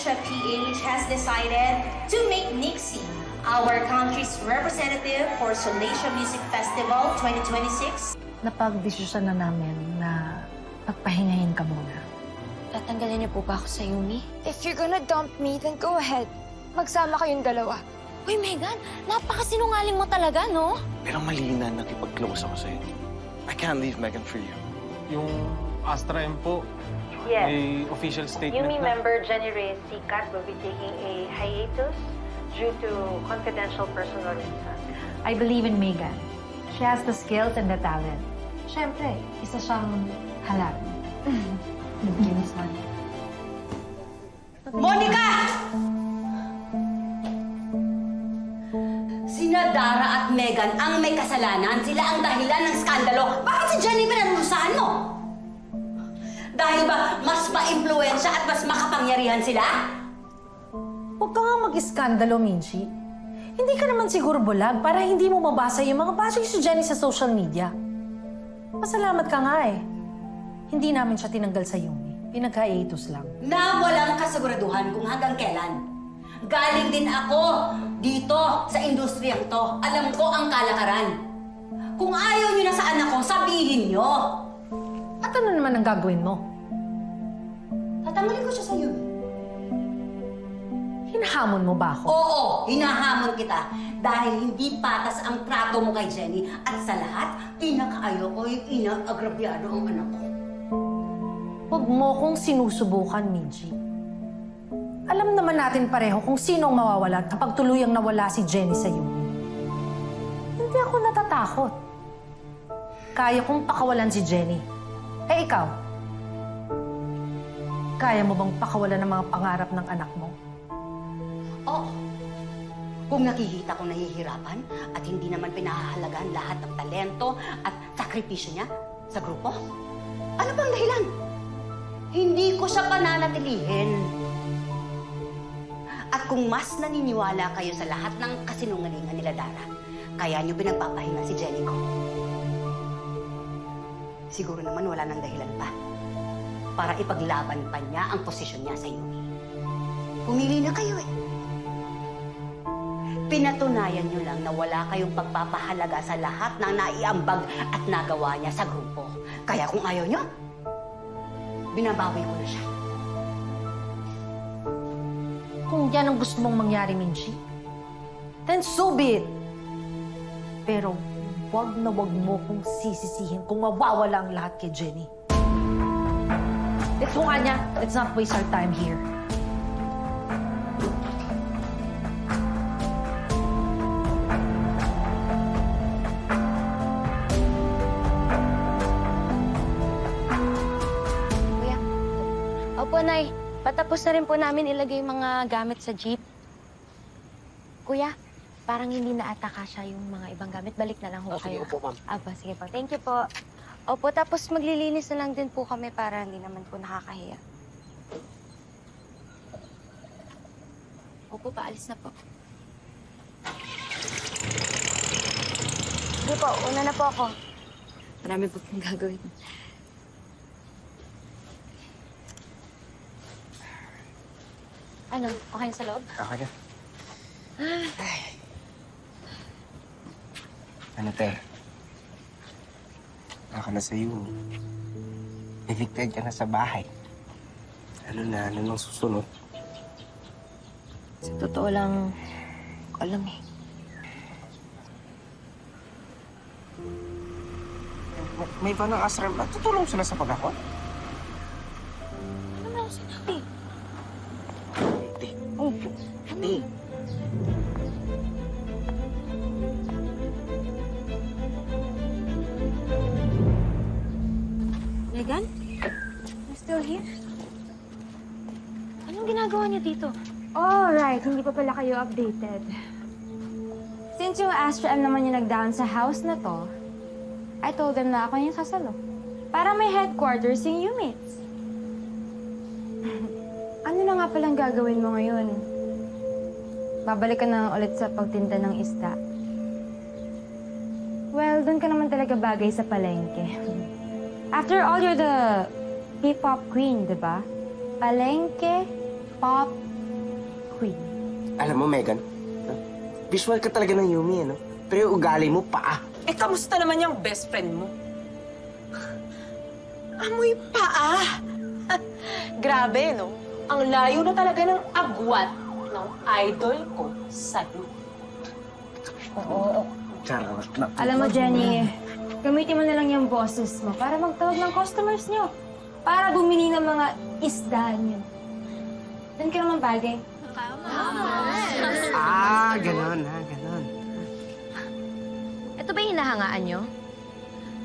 Alicia PH has decided to make Nixie our country's representative for Solacia Music Festival 2026. Napag-desisyon na namin na pagpahingahin ka muna. Tatanggalin niyo po ba ako sa Yumi? If you're gonna dump me, then go ahead. Magsama kayong dalawa. Uy, Megan! Napakasinungaling mo talaga, no? Pero mali na nakipag-close ako sa'yo. I can't leave Megan for you. Yung Astra M po, Yes. may official statement Yumi na. member Jenny Reyes Sikat will be taking a hiatus due to confidential personal reasons. I believe in Megan. She has the skills and the talent. Siyempre, isa siyang halal. Nagkinis man. Monica! Sina Dara at Megan ang may kasalanan. Sila ang dahilan ng skandalo. Bakit si Jenny pinarusahan mo? Dahil ba mas ma-impluensya at mas makapangyarihan sila? Huwag ka nga mag-iskandalo, Minchi. Hindi ka naman siguro bulag para hindi mo mabasa yung mga bashing si Jenny sa social media. Pasalamat ka nga eh. Hindi namin siya tinanggal sa Yumi. Pinagka-hiatus lang. Na walang kasiguraduhan kung hanggang kailan. Galing din ako dito sa industriyang to. Alam ko ang kalakaran. Kung ayaw niyo na sa anak ko, sabihin niyo. At ano naman ang gagawin mo? Tatanggalin ko siya sa iyo. Hinahamon mo ba ako? Oo, hinahamon kita. Dahil hindi patas ang trato mo kay Jenny. At sa lahat, pinakaayo ko yung inang-agrabyado ang anak ko. Huwag mo kong sinusubukan, Minchi. Alam naman natin pareho kung sino ang mawawalan kapag tuluyang nawala si Jenny sa Yumi. Hindi ako natatakot. Kaya kong pakawalan si Jenny. Eh ikaw? Kaya mo bang pakawalan ng mga pangarap ng anak mo? Oo. Kung nakikita ko nahihirapan at hindi naman pinahahalagaan lahat ng talento at sakripisyo niya sa grupo, ano bang dahilan? Hindi ko siya pananatilihin. At kung mas naniniwala kayo sa lahat ng kasinungalingan nila Dara, kaya niyo pinagpapahinga si Jenny ko. Siguro naman wala nang dahilan pa para ipaglaban pa niya ang posisyon niya sa Yumi. Pumili na kayo eh. Pinatunayan niyo lang na wala kayong pagpapahalaga sa lahat ng naiambag at nagawa niya sa grupo. Kaya kung ayaw niyo, binabawi ko na siya. Kung yan ang gusto mong mangyari, Minchi, then so be it. Pero wag na wag mo kong sisisihin kung mawawala ang lahat kay Jenny. Let's go, Anya. Let's not waste our time here. Kuya. Opo, Nay. Patapos na rin po namin ilagay yung mga gamit sa jeep. Kuya, parang hindi na ata kasya yung mga ibang gamit. Balik na lang ho kayo. Sige, opo, ma'am. Aba, sige po. Thank you po. Opo, tapos maglilinis na lang din po kami para hindi naman po nakakahiya. Opo, paalis na po. Sige po, una na po ako. Marami po pong gagawin. Ano? Okay na sa loob? Okay ka. Ano, te? Ako na sa'yo. Evicted ka na sa bahay. Ano nang susunod? Sa totoo lang, ko alam eh. May iba ng asram ba? Tutulong sila sa pag-akot? Ano na ako sinabi? Te. Te. Megan? You're still here? Anong ginagawa niyo dito? Alright, hindi pa pala kayo updated. Since yung Astra M naman yung nag-down sa house na to, I told them na ako yung sasalo. Para may headquarters yung UMates. Ano na nga palang gagawin mo ngayon? Babalik ka na ulit sa pagtinda ng isda. Well, doon ka naman talaga bagay sa palengke. After all, you're the P-pop queen, di ba? Palengke, pop, Alam mo, Megan, visual ka talaga ng Yumi, ano? Pero yung ugali mo, paa. Eh, kamusta naman yung best friend mo? Amoy paa! Grabe, no? Ang layo na talaga ng agwat ng idol ko sa'yo. Charot na. Alam mo, Jenny, gamitin mo na lang yung boses mo para magtawag ng customers nyo. Para bumili ng mga isda nyo. Doon ka naman bagay. Ganon. Ito ba yung hinahangaan nyo?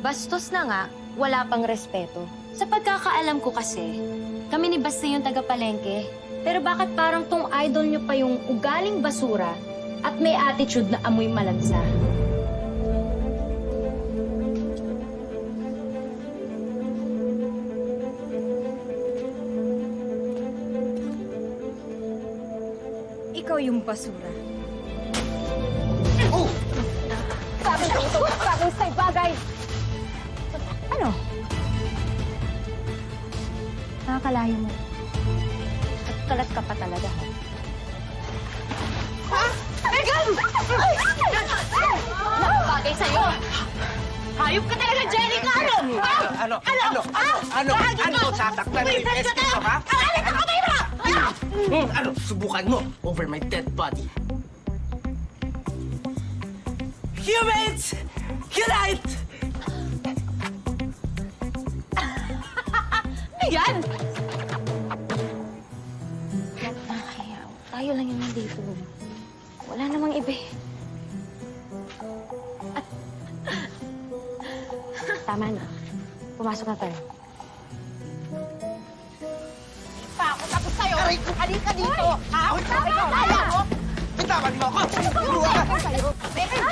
Bastos na nga, wala pang respeto. Sa pagkakaalam ko kasi, kami ni Basta yung taga-palengke. Pero bakit parang tong idol nyo pa yung ugaling basura at may attitude na amoy malansa? Ikaw yung basura. Oh! Bagay sa'y bagay! Ano? Nakakalayo mo. Kalat ka pa talaga. Megan! Nakabagay sa'yo! Hayop ka talaga, Jenny! Ano? Sasaktan mo yung SK ka ba? Ano? Subukan mo over my dead body. Humans! Unite! Ayan! Kaya, tayo lang yung nandito. Wala namang iba eh. Tama na. Pumasok na tayo. Tapos sa'yo! Halika dito! Bitawan mo ako!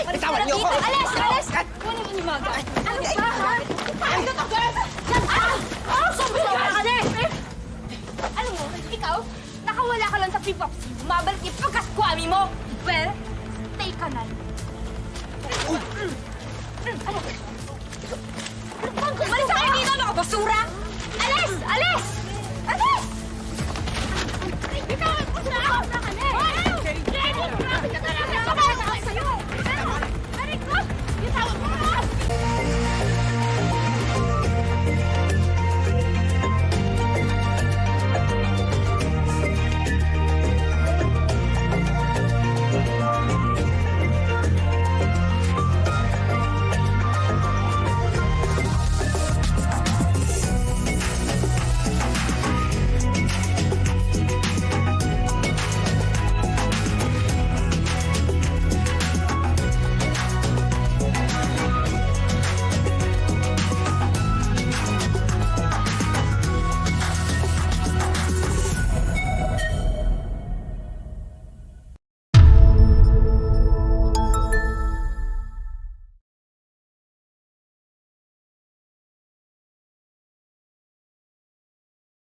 Bitawan niyo ako! Alis! Kunin mo yung maga. Ano to, girl? Alam mo, ikaw, nakawala ka lang sa P-Pop. Bumabalik yung pagkaskwami mo. Well, stay ka na. Ano? Umalis tayo dito, mga basura! Alis! Alis! Alis! Bitawan mo siya!